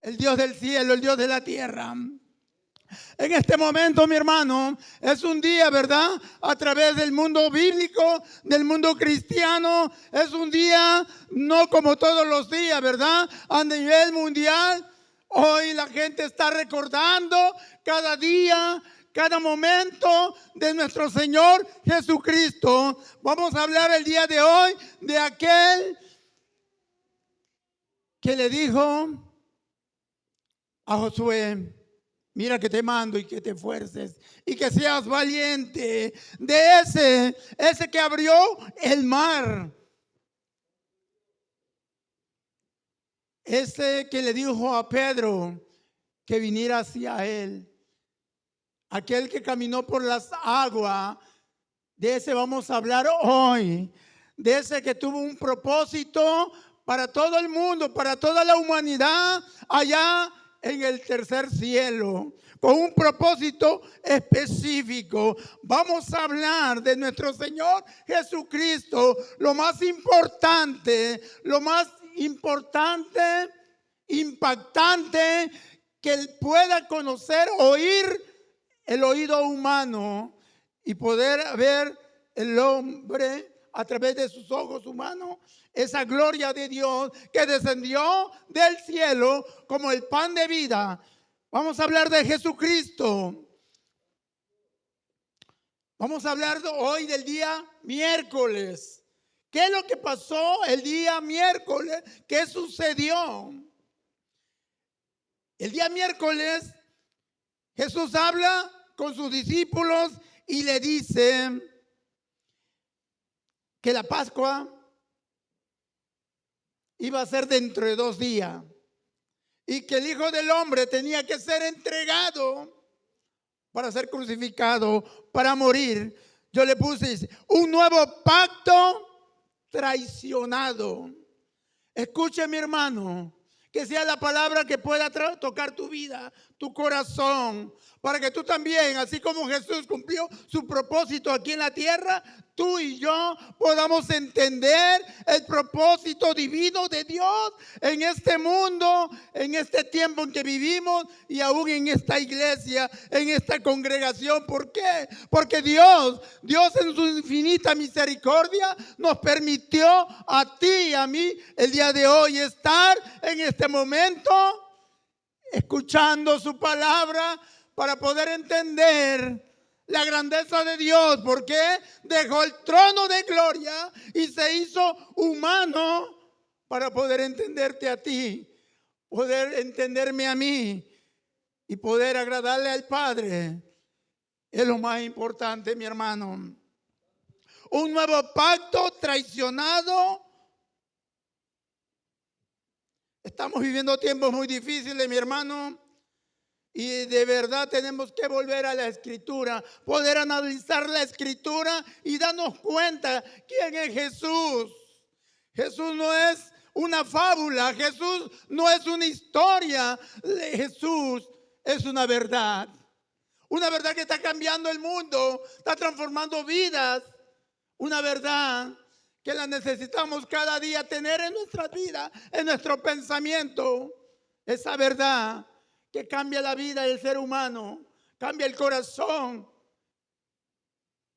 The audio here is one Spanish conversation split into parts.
el Dios del cielo, el Dios de la tierra. En este momento, mi hermano, es un día, ¿verdad? A través del mundo bíblico, del mundo cristiano, es un día no como todos los días, ¿verdad? A nivel mundial, hoy la gente está recordando cada día, cada momento de nuestro Señor Jesucristo. Vamos a hablar el día de hoy de aquel que le dijo a Josué: mira que te mando y que te esfuerces y que seas valiente. De ese que abrió el mar. Ese que le dijo a Pedro que viniera hacia él. Aquel que caminó por las aguas. De ese vamos a hablar hoy. De ese que tuvo un propósito para todo el mundo, para toda la humanidad allá en el tercer cielo, con un propósito específico. Vamos a hablar de nuestro Señor Jesucristo, lo más importante, impactante que Él pueda conocer, oír el oído humano y poder ver el hombre a través de sus ojos humanos, esa gloria de Dios que descendió del cielo como el pan de vida. Vamos a hablar de Jesucristo. Vamos a hablar hoy del día miércoles. ¿Qué es lo que pasó el día miércoles? ¿Qué sucedió? El día miércoles Jesús habla con sus discípulos y le dice que la Pascua iba a ser dentro de 2 días y que el Hijo del Hombre tenía que ser entregado para ser crucificado, para morir. Yo le puse un nuevo pacto traicionado. Escuche, mi hermano, que sea la palabra que pueda tocar tu vida, tu corazón, para que tú también, así como Jesús cumplió su propósito aquí en la tierra, tú y yo podamos entender el propósito divino de Dios en este mundo, en este tiempo en que vivimos y aún en esta iglesia, en esta congregación. ¿Por qué? Porque Dios en su infinita misericordia nos permitió a ti y a mí el día de hoy estar en este momento escuchando su palabra para poder entender la grandeza de Dios, porque dejó el trono de gloria y se hizo humano para poder entenderte a ti, poder entenderme a mí y poder agradarle al Padre. Es lo más importante, mi hermano. Un nuevo pacto traicionado. Estamos viviendo tiempos muy difíciles, mi hermano. Y de verdad tenemos que volver a la Escritura, poder analizar la Escritura y darnos cuenta quién es Jesús. Jesús no es una fábula, Jesús no es una historia, Jesús es una verdad que está cambiando el mundo, está transformando vidas, una verdad que la necesitamos cada día tener en nuestra vida, en nuestro pensamiento, esa verdad que cambia la vida del ser humano, cambia el corazón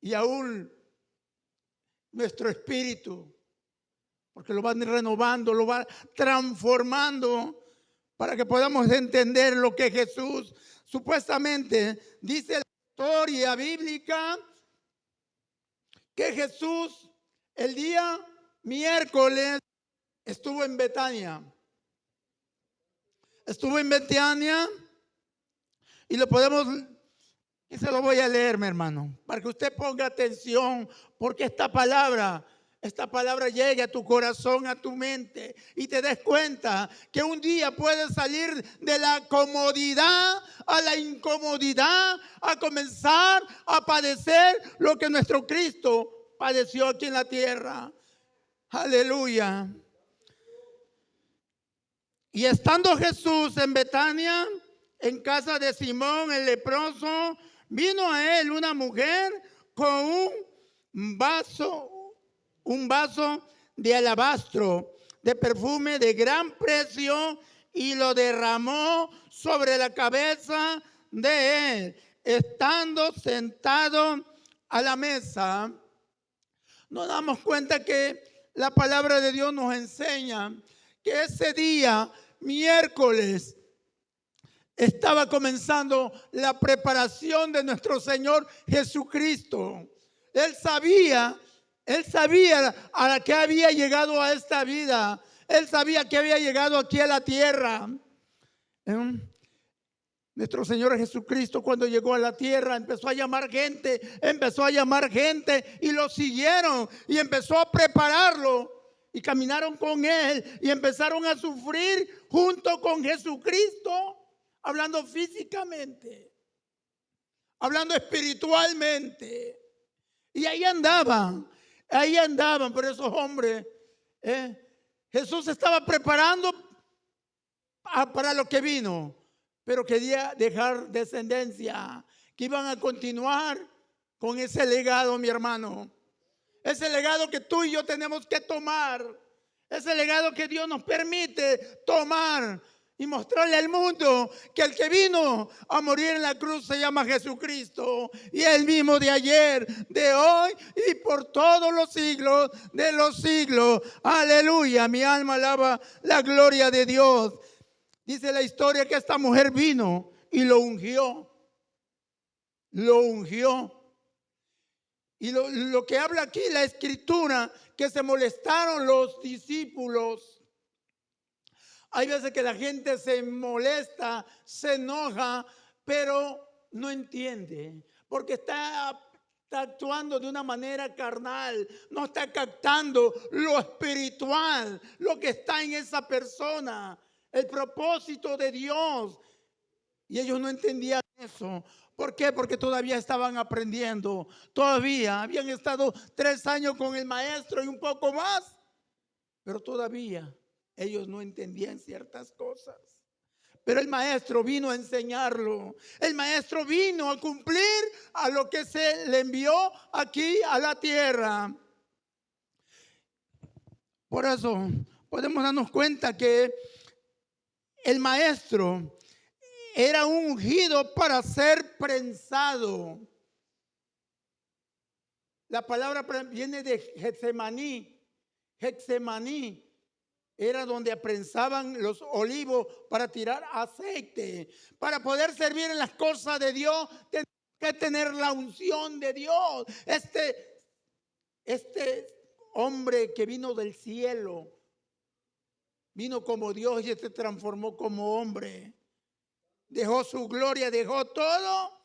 y aún nuestro espíritu, porque lo van renovando, lo va transformando para que podamos entender lo que Jesús supuestamente dice la historia bíblica, que Jesús el día miércoles estuvo en Betania. Estuvo en Betania y lo podemos, y se lo voy a leer, mi hermano, para que usted ponga atención, porque esta palabra llegue a tu corazón, a tu mente y te des cuenta que un día puedes salir de la comodidad a la incomodidad, a comenzar a padecer lo que nuestro Cristo padeció aquí en la tierra. Aleluya. Y estando Jesús en Betania, en casa de Simón el leproso, vino a él una mujer con un vaso de alabastro, de perfume de gran precio, y lo derramó sobre la cabeza de él. Estando sentado a la mesa, nos damos cuenta que la palabra de Dios nos enseña que ese día, miércoles, estaba comenzando la preparación de nuestro Señor Jesucristo. Él sabía a la que había llegado a esta vida. Él sabía que había llegado aquí a la tierra. Nuestro Señor Jesucristo, cuando llegó a la tierra, empezó a llamar gente y lo siguieron y empezó a prepararlo y caminaron con él y empezaron a sufrir junto con Jesucristo, hablando físicamente, hablando espiritualmente. Y ahí andaban por esos hombres. Jesús estaba preparando para lo que vino, pero quería dejar descendencia, que iban a continuar con ese legado, mi hermano. Ese legado que tú y yo tenemos que tomar. Ese legado que Dios nos permite tomar y mostrarle al mundo que el que vino a morir en la cruz se llama Jesucristo, y el mismo de ayer, de hoy y por todos los siglos de los siglos. Aleluya, mi alma alaba la gloria de Dios. Dice la historia que esta mujer vino y lo ungió. Lo ungió. Y lo que habla aquí la escritura, que se molestaron los discípulos. Hay veces que la gente se molesta, se enoja, pero no entiende, porque está actuando de una manera carnal, no está captando lo espiritual, lo que está en esa persona, el propósito de Dios. Y ellos no entendían eso. ¿Por qué? Porque todavía estaban aprendiendo. Todavía habían estado 3 años con el maestro y un poco más. Pero todavía ellos no entendían ciertas cosas. Pero el maestro vino a enseñarlo. El maestro vino a cumplir a lo que se le envió aquí a la tierra. Por eso podemos darnos cuenta que el maestro era ungido para ser prensado. La palabra viene de Getsemaní. Getsemaní era donde prensaban los olivos para tirar aceite. Para poder servir en las cosas de Dios, tenemos que tener la unción de Dios. Este hombre que vino del cielo, vino como Dios y se transformó como hombre. Dejó su gloria, dejó todo,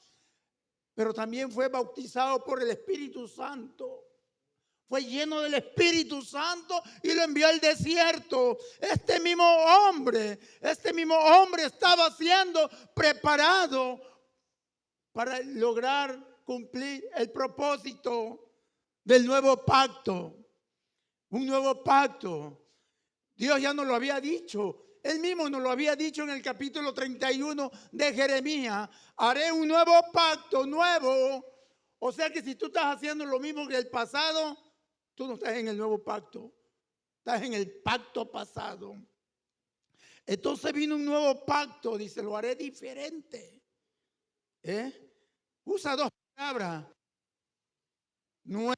pero también fue bautizado por el Espíritu Santo. Fue lleno del Espíritu Santo y lo envió al desierto. Este mismo hombre estaba siendo preparado para lograr cumplir el propósito del nuevo pacto. Un nuevo pacto. Dios ya nos lo había dicho. Él mismo nos lo había dicho en el capítulo 31 de Jeremías. Haré un nuevo pacto, nuevo. O sea que si tú estás haciendo lo mismo que el pasado, tú no estás en el nuevo pacto. Estás en el pacto pasado. Entonces vino un nuevo pacto. Dice, lo haré diferente. Usa 2 palabras. Nuevo.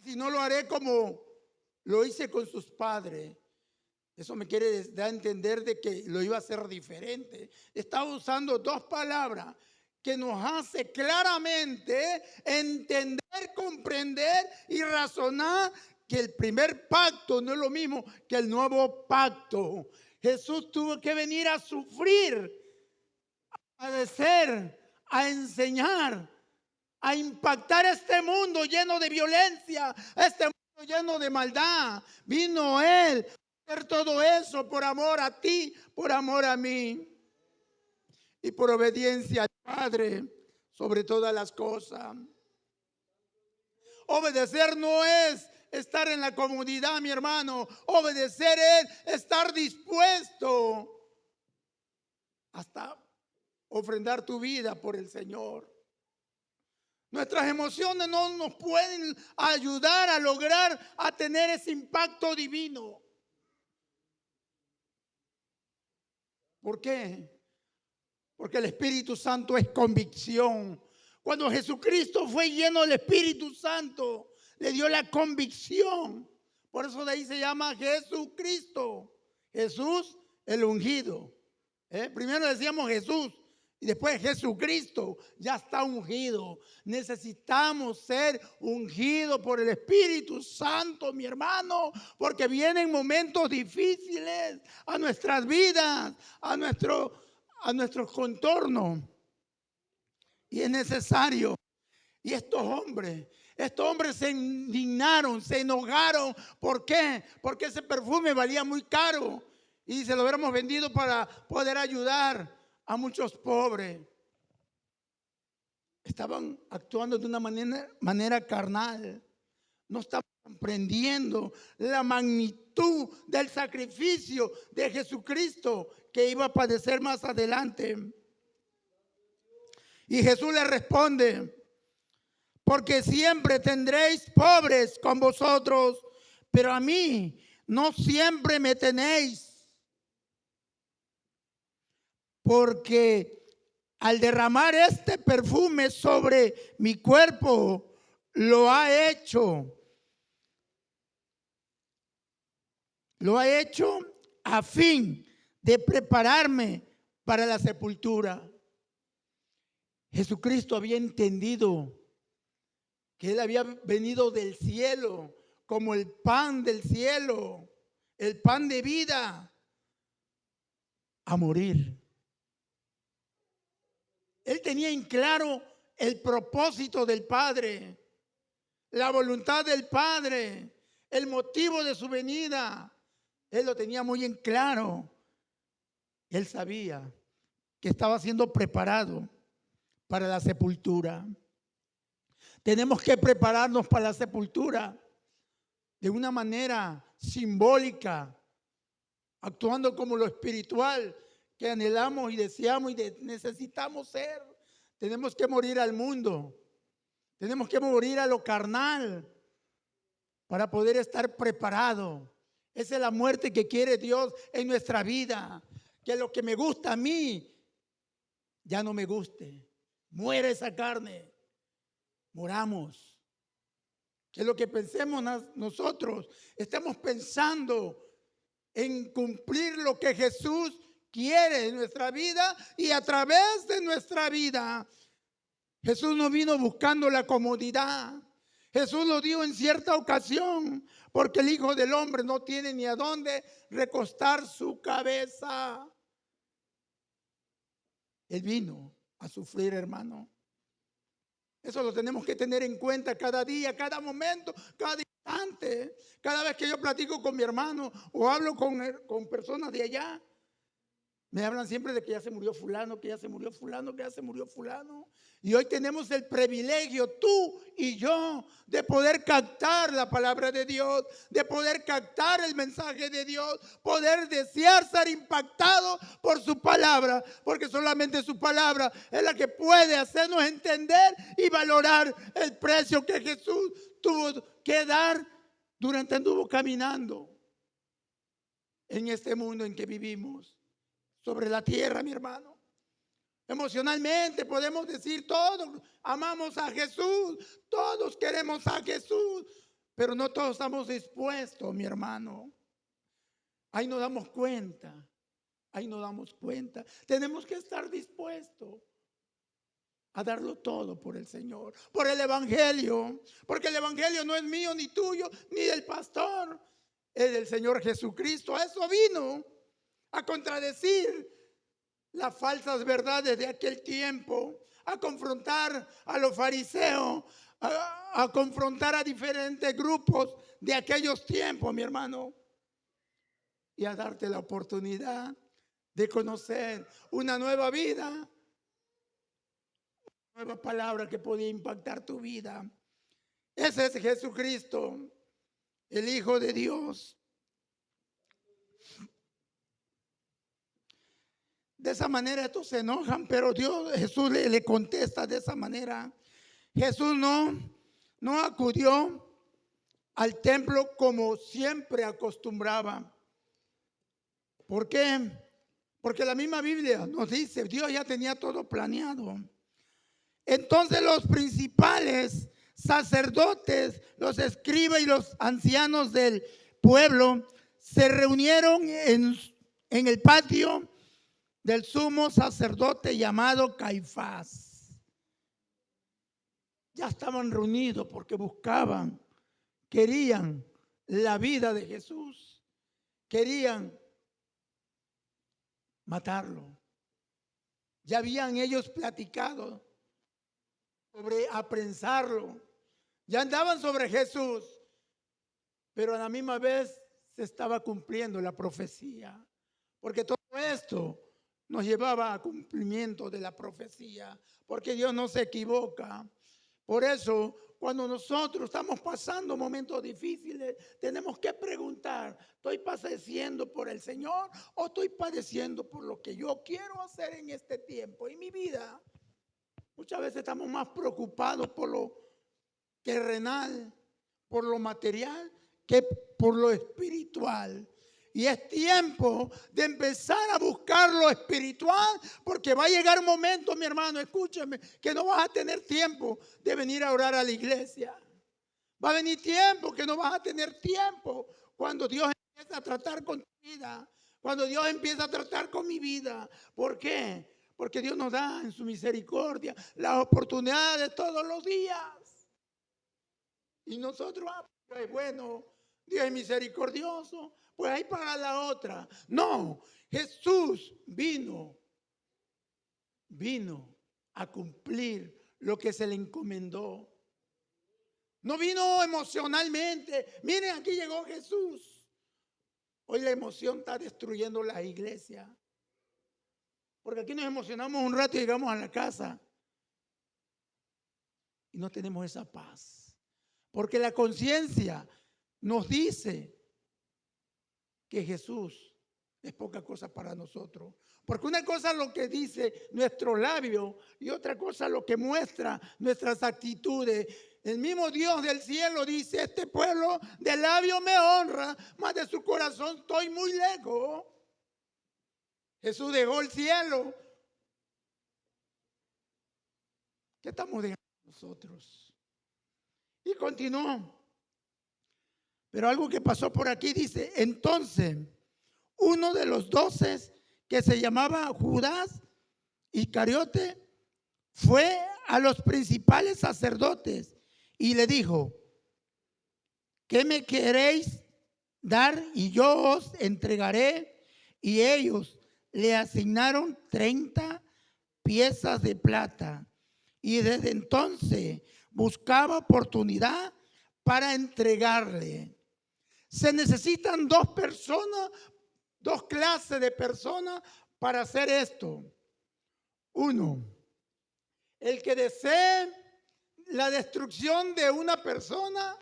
Si no, lo haré como lo hice con sus padres. Eso me quiere dar a entender de que lo iba a hacer diferente. Está usando 2 palabras que nos hace claramente entender, comprender y razonar que el primer pacto no es lo mismo que el nuevo pacto. Jesús tuvo que venir a sufrir, a padecer, a enseñar, a impactar este mundo lleno de violencia, este mundo lleno de maldad. Vino Él a hacer todo eso por amor a ti, por amor a mí y por obediencia al Padre sobre todas las cosas. Obedecer no es estar en la comodidad, mi hermano. Obedecer es estar dispuesto hasta ofrendar tu vida por el Señor. Nuestras emociones no nos pueden ayudar a lograr a tener ese impacto divino. ¿Por qué? Porque el Espíritu Santo es convicción. Cuando Jesucristo fue lleno del Espíritu Santo, le dio la convicción. Por eso de ahí se llama Jesucristo. Jesús el ungido. Primero decíamos Jesús y después Jesucristo. Ya está ungido. Necesitamos ser ungidos por el Espíritu Santo, mi hermano, porque vienen momentos difíciles a nuestras vidas, a nuestros contornos. Y es necesario. Y estos hombres se indignaron, se enojaron. ¿Por qué? Porque ese perfume valía muy caro y se lo hubiéramos vendido para poder ayudar a muchos pobres. Estaban actuando de una manera carnal. No estaban comprendiendo la magnitud del sacrificio de Jesucristo que iba a padecer más adelante. Y Jesús le responde: porque siempre tendréis pobres con vosotros, pero a mí no siempre me tenéis. Porque al derramar este perfume sobre mi cuerpo, lo ha hecho a fin de prepararme para la sepultura. Jesucristo había entendido que Él había venido del cielo como el pan del cielo, el pan de vida, a morir. Él tenía en claro el propósito del Padre, la voluntad del Padre, el motivo de su venida. Él lo tenía muy en claro. Él sabía que estaba siendo preparado para la sepultura. Tenemos que prepararnos para la sepultura de una manera simbólica, actuando como lo espiritual que anhelamos y deseamos y necesitamos ser. Tenemos que morir al mundo. Tenemos que morir a lo carnal para poder estar preparado. Esa es la muerte que quiere Dios en nuestra vida. Que lo que me gusta a mí ya no me guste. Muere esa carne. Moramos. Que lo que pensemos nosotros, estemos pensando en cumplir lo que Jesús quiere en nuestra vida y a través de nuestra vida. Jesús no vino buscando la comodidad. Jesús lo dijo en cierta ocasión, porque el Hijo del Hombre no tiene ni a dónde recostar su cabeza. Él vino a sufrir, hermano. Eso lo tenemos que tener en cuenta cada día, cada momento, cada instante. Cada vez que yo platico con mi hermano o hablo con personas de allá, me hablan siempre de que ya se murió fulano, que ya se murió fulano, que ya se murió fulano. Y hoy tenemos el privilegio, tú y yo, de poder captar la palabra de Dios, de poder captar el mensaje de Dios, poder desear ser impactado por su palabra, porque solamente su palabra es la que puede hacernos entender y valorar el precio que Jesús tuvo que dar durante anduvo caminando en este mundo en que vivimos. Sobre la tierra, mi hermano. Emocionalmente podemos decir todos amamos a Jesús, todos queremos a Jesús, pero no todos estamos dispuestos, mi hermano. Ahí nos damos cuenta, Tenemos que estar dispuestos a darlo todo por el Señor, por el Evangelio, porque el Evangelio no es mío ni tuyo, ni del pastor, es del Señor Jesucristo. A eso vino, a contradecir las falsas verdades de aquel tiempo, a confrontar a los fariseos, a confrontar a diferentes grupos de aquellos tiempos, mi hermano, y a darte la oportunidad de conocer una nueva vida, una nueva palabra que podía impactar tu vida. Ese es Jesucristo, el Hijo de Dios. De esa manera estos se enojan, pero Jesús le contesta de esa manera. Jesús no acudió al templo como siempre acostumbraba. ¿Por qué? Porque la misma Biblia nos dice, Dios ya tenía todo planeado. Entonces los principales sacerdotes, los escribas y los ancianos del pueblo se reunieron en el patio del sumo sacerdote llamado Caifás. Ya estaban reunidos porque buscaban, querían la vida de Jesús, querían matarlo. Ya habían ellos platicado sobre aprensarlo. Ya andaban sobre Jesús, pero a la misma vez se estaba cumpliendo la profecía, porque todo esto nos llevaba a cumplimiento de la profecía, porque Dios no se equivoca. Por eso, cuando nosotros estamos pasando momentos difíciles, tenemos que preguntar, ¿estoy padeciendo por el Señor o estoy padeciendo por lo que yo quiero hacer en este tiempo, en mi vida? Muchas veces estamos más preocupados por lo terrenal, por lo material, que por lo espiritual. Y es tiempo de empezar a buscar lo espiritual, porque va a llegar un momento, mi hermano, escúchame, que no vas a tener tiempo de venir a orar a la iglesia. Va a venir tiempo que no vas a tener tiempo cuando Dios empieza a tratar con tu vida, cuando Dios empieza a tratar con mi vida. ¿Por qué? Porque Dios nos da en su misericordia las oportunidades todos los días. Y nosotros, pues bueno, Dios es misericordioso, pues ahí para la otra. No, Jesús vino a cumplir lo que se le encomendó. No vino emocionalmente. Miren, aquí llegó Jesús. Hoy la emoción está destruyendo la iglesia. Porque aquí nos emocionamos un rato y llegamos a la casa y no tenemos esa paz. Porque la conciencia nos dice que Jesús es poca cosa para nosotros. Porque una cosa es lo que dice nuestro labio y otra cosa lo que muestra nuestras actitudes. El mismo Dios del cielo dice, este pueblo de labio me honra, mas de su corazón estoy muy lejos. Jesús dejó el cielo. ¿Qué estamos dejando nosotros? Y continuó. Pero algo que pasó por aquí dice, entonces uno de los 12 que se llamaba Judas Iscariote fue a los principales sacerdotes y le dijo, ¿qué me queréis dar y yo os entregaré? Y ellos le asignaron 30 piezas de plata y desde entonces buscaba oportunidad para entregarle. Se necesitan dos personas, dos clases de personas para hacer esto. Uno, el que desee la destrucción de una persona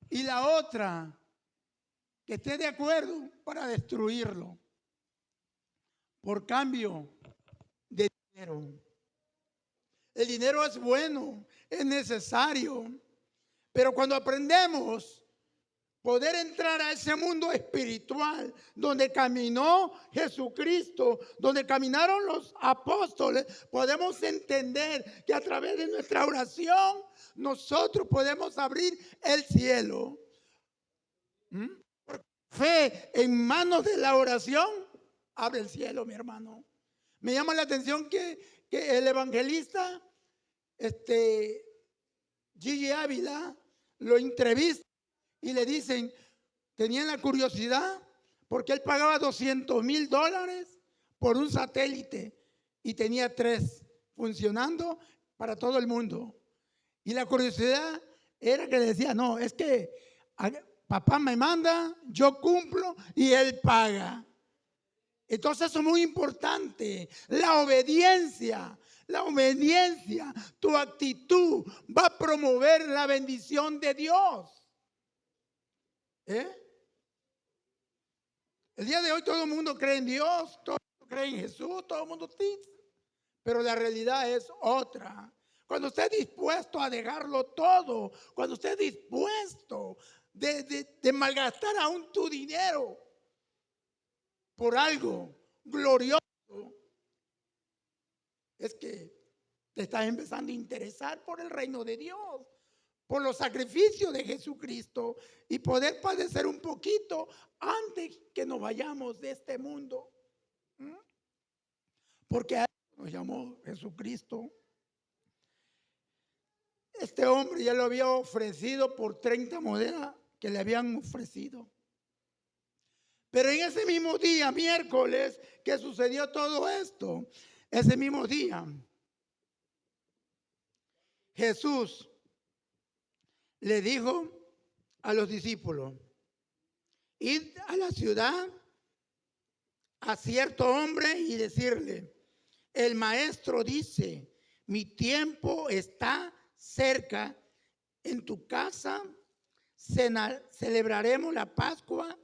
y la otra que esté de acuerdo para destruirlo por cambio de dinero. El dinero es bueno, es necesario, pero cuando aprendemos poder entrar a ese mundo espiritual donde caminó Jesucristo, donde caminaron los apóstoles, podemos entender que a través de nuestra oración nosotros podemos abrir el cielo. Fe en manos de la oración abre el cielo, mi hermano. Me llama la atención que el evangelista Gigi Ávila lo entrevista y le dicen, tenían la curiosidad porque él pagaba $200,000 por un satélite y tenía 3 funcionando para todo el mundo. Y la curiosidad era que le decía, no, es que papá me manda, yo cumplo y él paga. Entonces eso es muy importante, la obediencia. La obediencia, tu actitud va a promover la bendición de Dios. El día de hoy todo el mundo cree en Dios, todo el mundo cree en Jesús, todo el mundo dice, pero la realidad es otra. Cuando usted es dispuesto a dejarlo todo, cuando usted es dispuesto de malgastar aún tu dinero por algo glorioso es que te estás empezando a interesar por el reino de Dios, por los sacrificios de Jesucristo y poder padecer un poquito antes que nos vayamos de este mundo. Porque a eso nos llamó Jesucristo. Este hombre ya lo había ofrecido por 30 monedas que le habían ofrecido. Pero en ese mismo día, miércoles, que sucedió todo esto, ese mismo día, Jesús le dijo a los discípulos: id a la ciudad a cierto hombre y decirle: el maestro dice, mi tiempo está cerca, en tu casa celebraremos la Pascua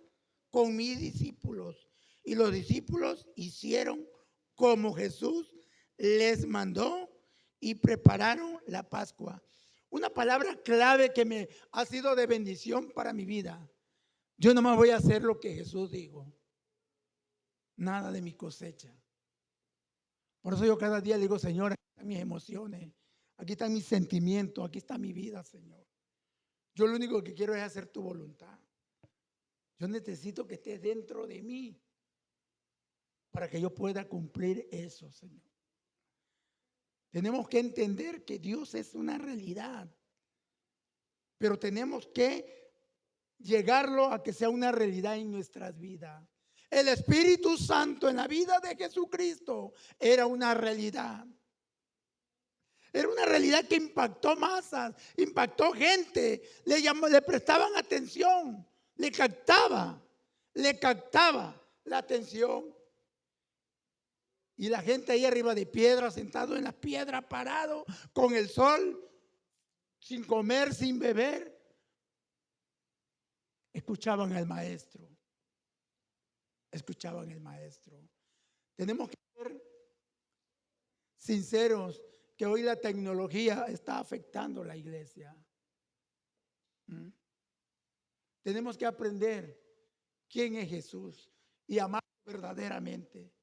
con mis discípulos. Y los discípulos hicieron como Jesús les mandó y prepararon la Pascua. Una palabra clave que me ha sido de bendición para mi vida: yo nomás voy a hacer lo que Jesús dijo, nada de mi cosecha. Por eso yo cada día le digo: Señor, aquí están mis emociones, aquí están mis sentimientos, aquí está mi vida, Señor. Yo lo único que quiero es hacer tu voluntad. Yo necesito que estés dentro de mí para que yo pueda cumplir eso, Señor. Tenemos que entender que Dios es una realidad, pero tenemos que llegarlo a que sea una realidad en nuestras vidas. El Espíritu Santo en la vida de Jesucristo era una realidad. Era una realidad que impactó masas, impactó gente, le prestaban atención, le captaba la atención. Y la gente ahí arriba de piedra, sentado en las piedras, parado, con el sol, sin comer, sin beber, escuchaban al maestro. Escuchaban al maestro. Tenemos que ser sinceros que hoy la tecnología está afectando la iglesia. Tenemos que aprender quién es Jesús y amar verdaderamente.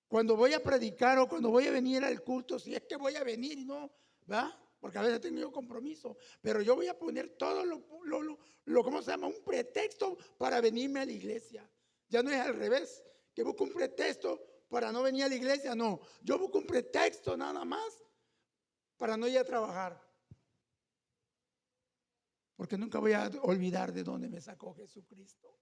Cuando voy a predicar o cuando voy a venir al culto, si es que voy a venir y no, ¿verdad? Porque a veces tengo compromiso, pero yo voy a poner todo ¿cómo se llama? Un pretexto para venirme a la iglesia. Ya no es al revés, que busco un pretexto para no venir a la iglesia, no. Yo busco un pretexto nada más para no ir a trabajar. Porque nunca voy a olvidar de dónde me sacó Jesucristo.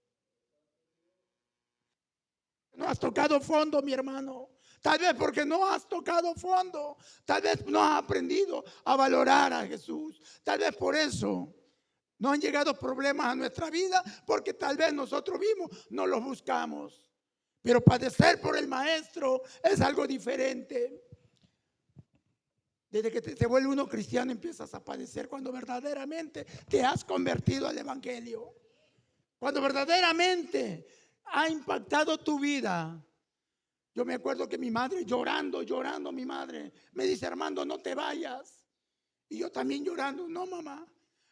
No has tocado fondo, mi hermano. Tal vez porque no has tocado fondo. Tal vez no has aprendido a valorar a Jesús. Tal vez por eso no han llegado problemas a nuestra vida, porque tal vez nosotros mismos no los buscamos. Pero padecer por el maestro es algo diferente. Desde que te vuelve uno cristiano empiezas a padecer cuando verdaderamente te has convertido al evangelio. Cuando verdaderamente ha impactado tu vida. Yo me acuerdo que mi madre llorando, mi madre me dice: Armando, no te vayas. Y yo también llorando: no, mamá.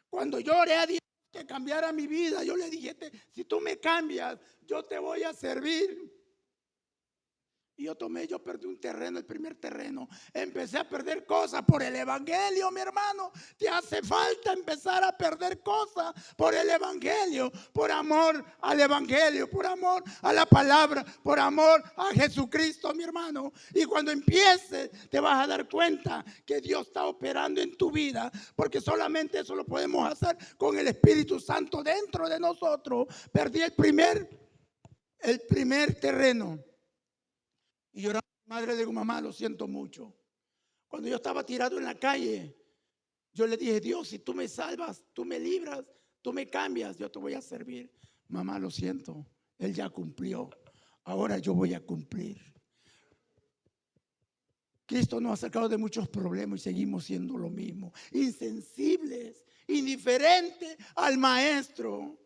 Cuando yo oré a Dios que cambiara mi vida, yo le dije: si tú me cambias, yo te voy a servir. Y yo perdí un terreno, el primer terreno. Empecé a perder cosas por el evangelio, mi hermano. Te hace falta empezar a perder cosas por el evangelio, por amor al evangelio, por amor a la palabra, por amor a Jesucristo, mi hermano. Y cuando empieces, te vas a dar cuenta que Dios está operando en tu vida, porque solamente eso lo podemos hacer con el Espíritu Santo dentro de nosotros. Perdí el primer terreno. Y llorando a mi madre, le digo: mamá, lo siento mucho. Cuando yo estaba tirado en la calle, yo le dije: Dios, si tú me salvas, tú me libras, tú me cambias, yo te voy a servir. Mamá, lo siento, Él ya cumplió. Ahora yo voy a cumplir. Cristo nos ha sacado de muchos problemas y seguimos siendo lo mismo. Insensibles, indiferentes al maestro.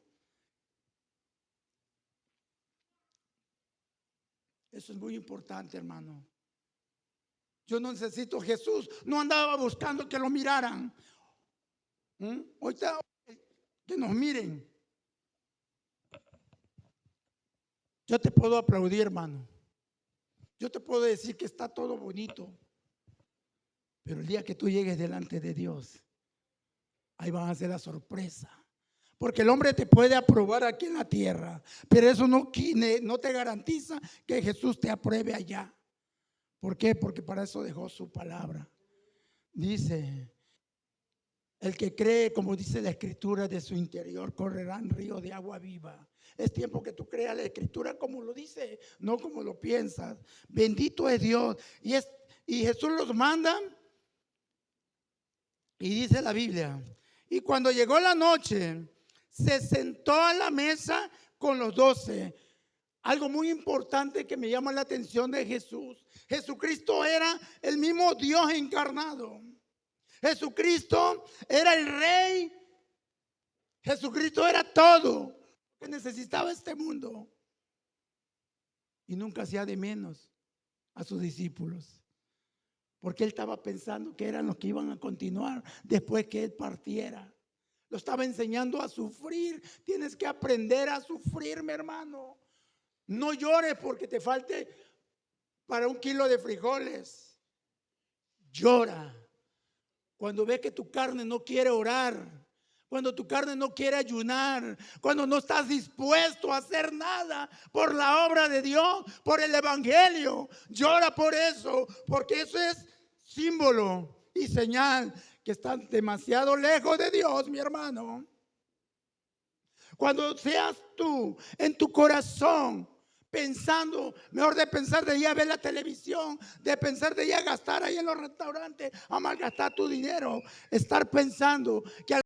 Eso es muy importante, hermano. Yo no necesito Jesús. No andaba buscando que lo miraran. Ahorita que nos miren. Yo te puedo aplaudir, hermano. Yo te puedo decir que está todo bonito, pero el día que tú llegues delante de Dios, ahí van a ser la sorpresa. Porque el hombre te puede aprobar aquí en la tierra, pero eso no te garantiza que Jesús te apruebe allá. ¿Por qué? Porque para eso dejó su palabra. Dice, el que cree, como dice la escritura, de su interior correrán ríos de agua viva. Es tiempo que tú creas la escritura como lo dice, no como lo piensas. Bendito es Dios. Y Jesús los manda. Y dice la Biblia, y cuando llegó la noche, se sentó a la mesa con los 12. Algo muy importante que me llama la atención de Jesús. Jesucristo era el mismo Dios encarnado. Jesucristo era el Rey. Jesucristo era todo que necesitaba este mundo. Y nunca hacía de menos a sus discípulos. Porque él estaba pensando que eran los que iban a continuar después que él partiera. Lo estaba enseñando a sufrir. Tienes que aprender a sufrir, mi hermano. No llores porque te falte para 1 kilo de frijoles. Llora cuando ves que tu carne no quiere orar, cuando tu carne no quiere ayunar, cuando no estás dispuesto a hacer nada por la obra de Dios, por el evangelio. Llora por eso, porque eso es símbolo y señal que estás demasiado lejos de Dios, mi hermano. Cuando seas tú en tu corazón pensando, mejor de pensar de ir a ver la televisión, de pensar de ir a gastar ahí en los restaurantes, a malgastar tu dinero, estar pensando que